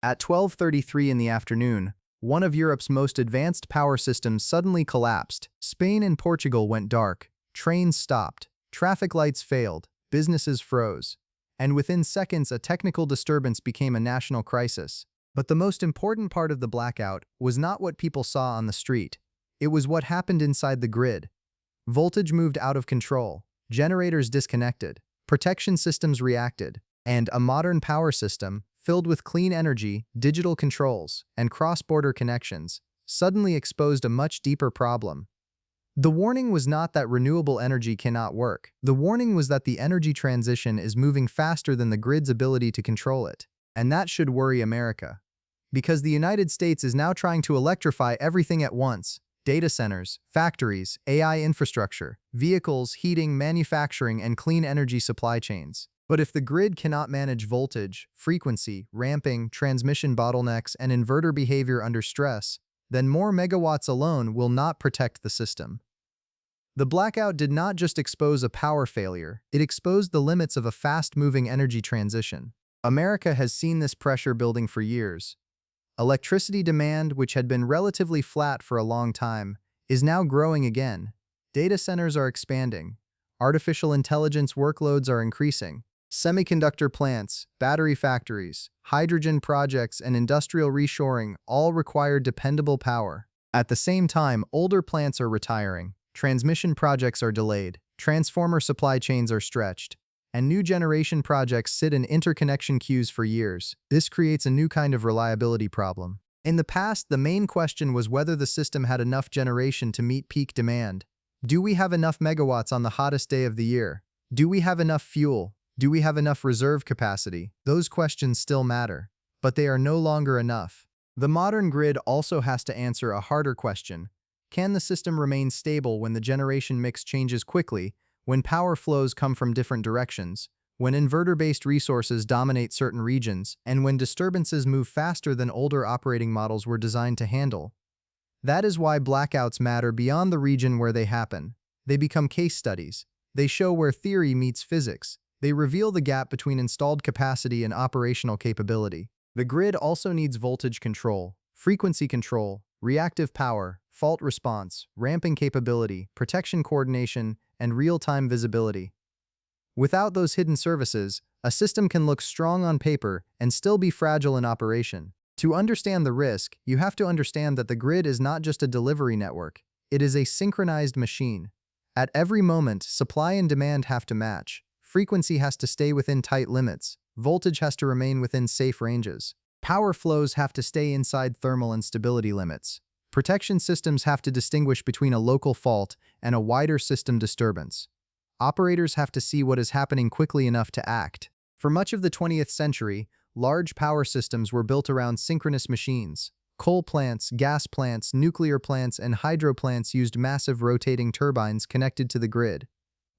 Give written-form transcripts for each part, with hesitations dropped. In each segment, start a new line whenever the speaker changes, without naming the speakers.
At 12:33 in the afternoon, one of Europe's most advanced power systems suddenly collapsed. Spain and Portugal went dark, trains stopped, traffic lights failed, businesses froze. And within seconds, a technical disturbance became a national crisis. But the most important part of the blackout was not what people saw on the street. It was what happened inside the grid. Voltage moved out of control, generators disconnected, protection systems reacted, and a modern power system, filled with clean energy, digital controls, and cross-border connections, suddenly exposed a much deeper problem. The warning was not that renewable energy cannot work. The warning was that the energy transition is moving faster than the grid's ability to control it. And that should worry America. Because the United States is now trying to electrify everything at once: data centers, factories, AI infrastructure, vehicles, heating, manufacturing, and clean energy supply chains. But if the grid cannot manage voltage, frequency, ramping, transmission bottlenecks, and inverter behavior under stress, then more megawatts alone will not protect the system. The blackout did not just expose a power failure, it exposed the limits of a fast-moving energy transition. America has seen this pressure building for years. Electricity demand, which had been relatively flat for a long time, is now growing again. Data centers are expanding. Artificial intelligence workloads are increasing. Semiconductor plants, battery factories, hydrogen projects, and industrial reshoring all require dependable power. At the same time, older plants are retiring, transmission projects are delayed, transformer supply chains are stretched, and new generation projects sit in interconnection queues for years. This creates a new kind of reliability problem. In the past, the main question was whether the system had enough generation to meet peak demand. Do we have enough megawatts on the hottest day of the year? Do we have enough fuel? Do we have enough reserve capacity? Those questions still matter, but they are no longer enough. The modern grid also has to answer a harder question. Can the system remain stable when the generation mix changes quickly, when power flows come from different directions, when inverter-based resources dominate certain regions, and when disturbances move faster than older operating models were designed to handle? That is why blackouts matter beyond the region where they happen. They become case studies. They show where theory meets physics. They reveal the gap between installed capacity and operational capability. The grid also needs voltage control, frequency control, reactive power, fault response, ramping capability, protection coordination, and real-time visibility. Without those hidden services, a system can look strong on paper and still be fragile in operation. To understand the risk, you have to understand that the grid is not just a delivery network. It is a synchronized machine. At every moment, supply and demand have to match. Frequency has to stay within tight limits. Voltage has to remain within safe ranges. Power flows have to stay inside thermal and stability limits. Protection systems have to distinguish between a local fault and a wider system disturbance. Operators have to see what is happening quickly enough to act. For much of the 20th century, large power systems were built around synchronous machines. Coal plants, gas plants, nuclear plants, and hydro plants used massive rotating turbines connected to the grid.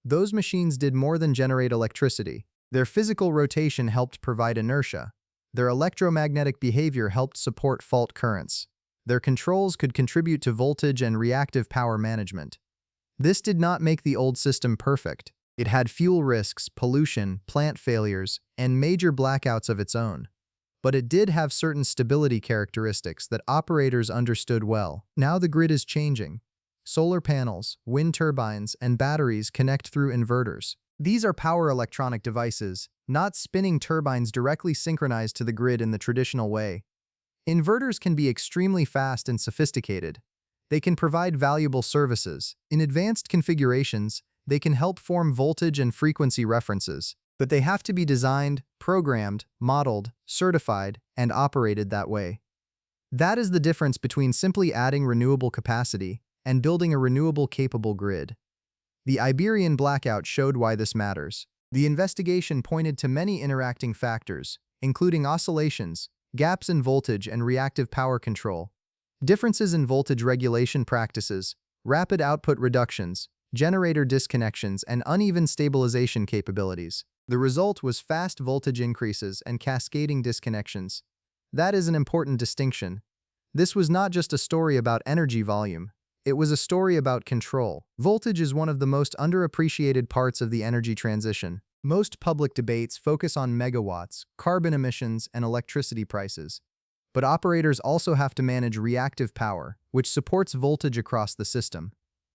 Those machines did more than generate electricity. Their physical rotation helped provide inertia. Their electromagnetic behavior helped support fault currents. Their controls could contribute to voltage and reactive power management. This did not make the old system perfect. It had fuel risks, pollution, plant failures, and major blackouts of its own. But it did have certain stability characteristics that operators understood well. Now the grid is changing. Solar panels, wind turbines, and batteries connect through inverters. These are power electronic devices, not spinning turbines directly synchronized to the grid in the traditional way. Inverters can be extremely fast and sophisticated. They can provide valuable services. In advanced configurations, they can help form voltage and frequency references, but they have to be designed, programmed, modeled, certified, and operated that way. That is the difference between simply adding renewable capacity and building a renewable-capable grid. The Iberian blackout showed why this matters. The investigation pointed to many interacting factors, including oscillations, gaps in voltage and reactive power control, differences in voltage regulation practices, rapid output reductions, generator disconnections, and uneven stabilization capabilities. The result was fast voltage increases and cascading disconnections. That is an important distinction. This was not just a story about energy volume. It was a story about control. Voltage is one of the most underappreciated parts of the energy transition. Most public debates focus on megawatts, carbon emissions, and electricity prices. But operators also have to manage reactive power, which supports voltage across the system.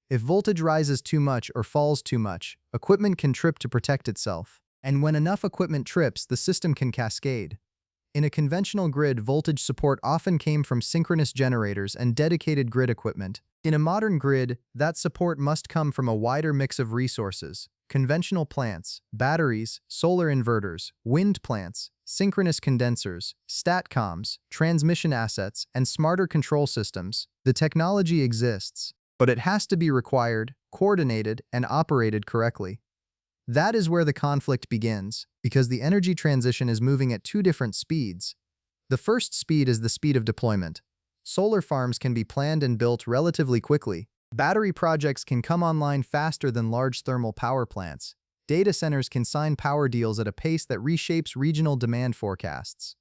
If voltage rises too much or falls too much, equipment can trip to protect itself. And when enough equipment trips, the system can cascade. In a conventional grid, voltage support often came from synchronous generators and dedicated grid equipment. In a modern grid, that support must come from a wider mix of resources: conventional plants, batteries, solar inverters, wind plants, synchronous condensers, statcoms, transmission assets, and smarter control systems. The technology exists, but it has to be required, coordinated, and operated correctly. That is where the conflict begins, because the energy transition is moving at two different speeds. The first speed is the speed of deployment. Solar farms can be planned and built relatively quickly. Battery projects can come online faster than large thermal power plants. Data centers can sign power deals at a pace that reshapes regional demand forecasts.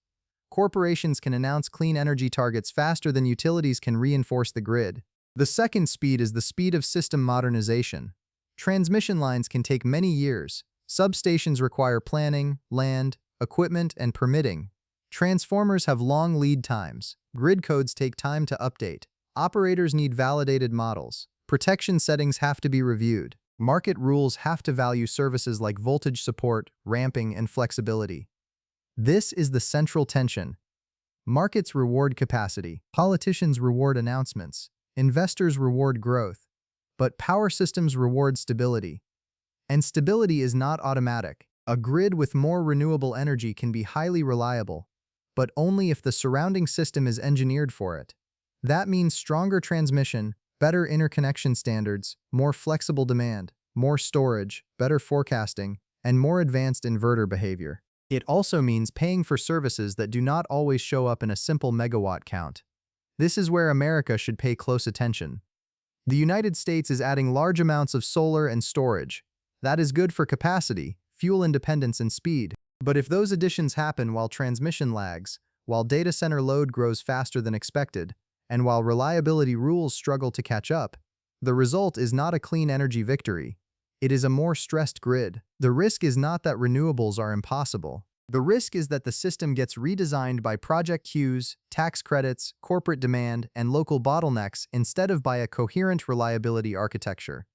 Corporations can announce clean energy targets faster than utilities can reinforce the grid. The second speed is the speed of system modernization. Transmission lines can take many years. Substations require planning, land, equipment, and permitting. Transformers have long lead times. Grid codes take time to update. Operators need validated models. Protection settings have to be reviewed. Market rules have to value services like voltage support, ramping, and flexibility. This is the central tension. Markets reward capacity. Politicians reward announcements. Investors reward growth. But power systems reward stability. And stability is not automatic. A grid with more renewable energy can be highly reliable, but only if the surrounding system is engineered for it. That means stronger transmission, better interconnection standards, more flexible demand, more storage, better forecasting, and more advanced inverter behavior. It also means paying for services that do not always show up in a simple megawatt count. This is where America should pay close attention. The United States is adding large amounts of solar and storage. That is good for capacity, fuel independence, and speed. But if those additions happen while transmission lags, while data center load grows faster than expected, and while reliability rules struggle to catch up, the result is not a clean energy victory. It is a more stressed grid. The risk is not that renewables are impossible. The risk is that the system gets redesigned by project queues, tax credits, corporate demand, and local bottlenecks instead of by a coherent reliability architecture.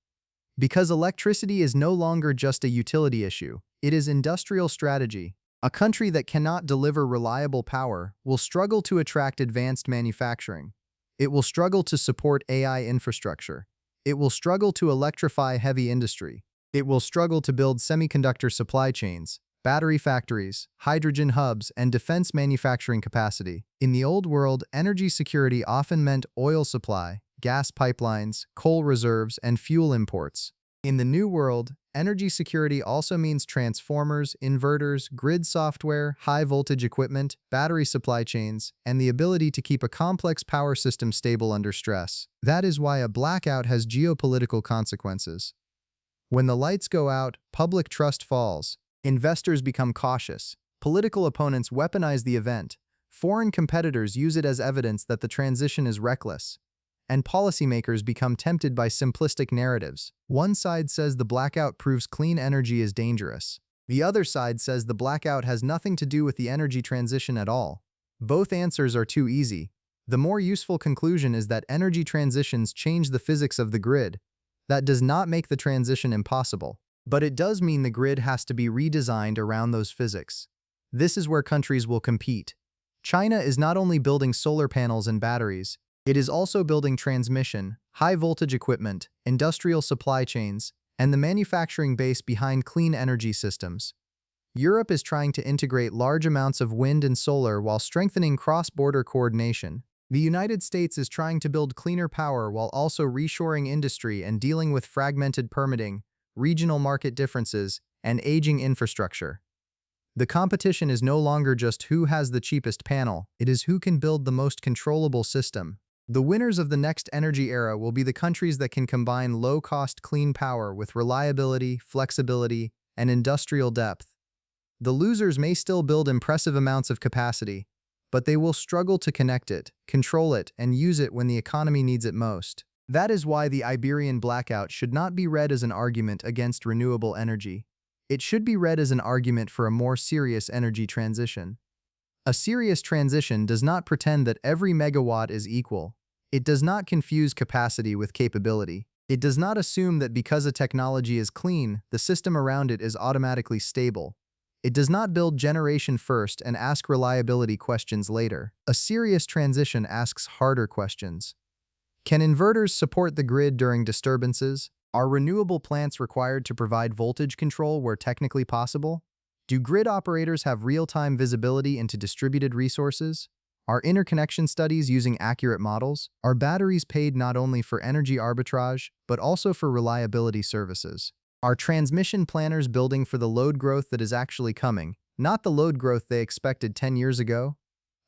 Because electricity is no longer just a utility issue, it is industrial strategy. A country that cannot deliver reliable power will struggle to attract advanced manufacturing. It will struggle to support AI infrastructure. It will struggle to electrify heavy industry. It will struggle to build semiconductor supply chains, battery factories, hydrogen hubs, and defense manufacturing capacity. In the old world, energy security often meant oil supply, gas pipelines, coal reserves, and fuel imports. In the new world, energy security also means transformers, inverters, grid software, high-voltage equipment, battery supply chains, and the ability to keep a complex power system stable under stress. That is why a blackout has geopolitical consequences. When the lights go out, public trust falls. Investors become cautious. Political opponents weaponize the event. Foreign competitors use it as evidence that the transition is reckless. And policymakers become tempted by simplistic narratives. One side says the blackout proves clean energy is dangerous. The other side says the blackout has nothing to do with the energy transition at all. Both answers are too easy. The more useful conclusion is that energy transitions change the physics of the grid. That does not make the transition impossible. But it does mean the grid has to be redesigned around those physics. This is where countries will compete. China is not only building solar panels and batteries, it is also building transmission, high-voltage equipment, industrial supply chains, and the manufacturing base behind clean energy systems. Europe is trying to integrate large amounts of wind and solar while strengthening cross-border coordination. The United States is trying to build cleaner power while also reshoring industry and dealing with fragmented permitting, regional market differences, and aging infrastructure. The competition is no longer just who has the cheapest panel, it is who can build the most controllable system. The winners of the next energy era will be the countries that can combine low-cost clean power with reliability, flexibility, and industrial depth. The losers may still build impressive amounts of capacity, but they will struggle to connect it, control it, and use it when the economy needs it most. That is why the Iberian blackout should not be read as an argument against renewable energy. It should be read as an argument for a more serious energy transition. A serious transition does not pretend that every megawatt is equal. It does not confuse capacity with capability. It does not assume that because a technology is clean, the system around it is automatically stable. It does not build generation first and ask reliability questions later. A serious transition asks harder questions. Can inverters support the grid during disturbances? Are renewable plants required to provide voltage control where technically possible? Do grid operators have real-time visibility into distributed resources? Are interconnection studies using accurate models? Are batteries paid not only for energy arbitrage, but also for reliability services? Are transmission planners building for the load growth that is actually coming, not the load growth they expected 10 years ago?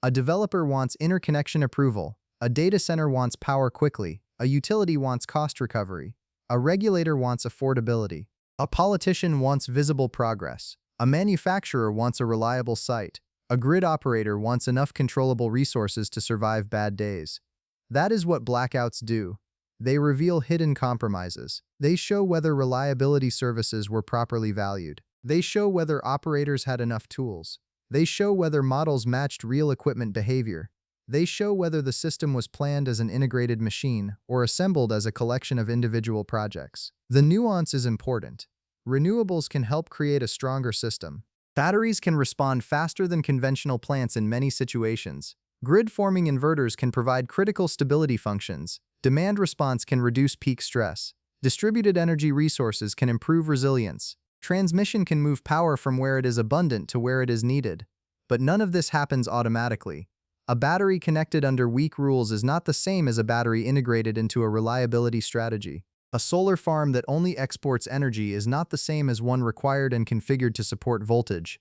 A developer wants interconnection approval. A data center wants power quickly. A utility wants cost recovery. A regulator wants affordability. A politician wants visible progress. A manufacturer wants a reliable site. A grid operator wants enough controllable resources to survive bad days. That is what blackouts do. They reveal hidden compromises. They show whether reliability services were properly valued. They show whether operators had enough tools. They show whether models matched real equipment behavior. They show whether the system was planned as an integrated machine or assembled as a collection of individual projects. The nuance is important. Renewables can help create a stronger system. Batteries can respond faster than conventional plants in many situations. Grid-forming inverters can provide critical stability functions. Demand response can reduce peak stress. Distributed energy resources can improve resilience. Transmission can move power from where it is abundant to where it is needed. But none of this happens automatically. A battery connected under weak rules is not the same as a battery integrated into a reliability strategy. A solar farm that only exports energy is not the same as one required and configured to support voltage.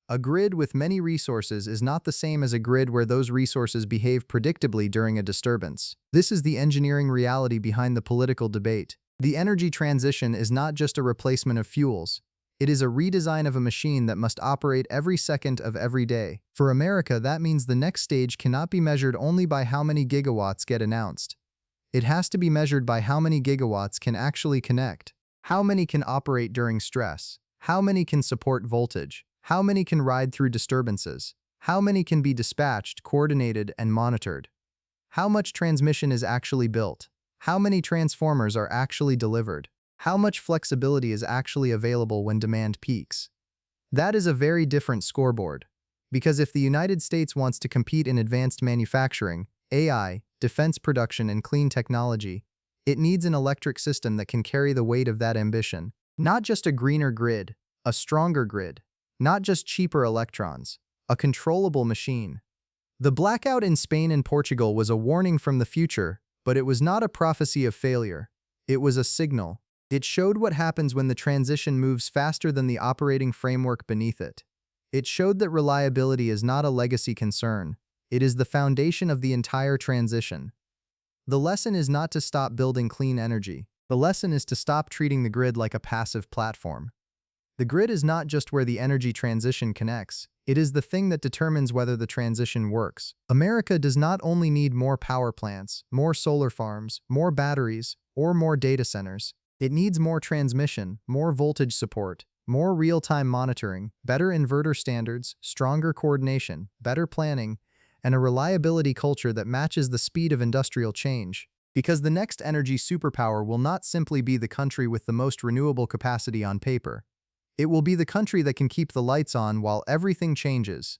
A grid with many resources is not the same as a grid where those resources behave predictably during a disturbance. This is the engineering reality behind the political debate. The energy transition is not just a replacement of fuels. It is a redesign of a machine that must operate every second of every day. For America, that means the next stage cannot be measured only by how many gigawatts get announced. It has to be measured by how many gigawatts can actually connect. How many can operate during stress? How many can support voltage? How many can ride through disturbances? How many can be dispatched, coordinated, and monitored? How much transmission is actually built? How many transformers are actually delivered? How much flexibility is actually available when demand peaks? That is a very different scoreboard. Because if the United States wants to compete in advanced manufacturing, AI, defense production, and clean technology, it needs an electric system that can carry the weight of that ambition. Not just a greener grid, a stronger grid. Not just cheaper electrons, a controllable machine. The blackout in Spain and Portugal was a warning from the future, but it was not a prophecy of failure. It was a signal. It showed what happens when the transition moves faster than the operating framework beneath it. It showed that reliability is not a legacy concern. It is the foundation of the entire transition. The lesson is not to stop building clean energy. The lesson is to stop treating the grid like a passive platform. The grid is not just where the energy transition connects. It is the thing that determines whether the transition works. America does not only need more power plants, more solar farms, more batteries, or more data centers. It needs more transmission, more voltage support, more real-time monitoring, better inverter standards, stronger coordination, better planning, and a reliability culture that matches the speed of industrial change. Because the next energy superpower will not simply be the country with the most renewable capacity on paper. It will be the country that can keep the lights on while everything changes.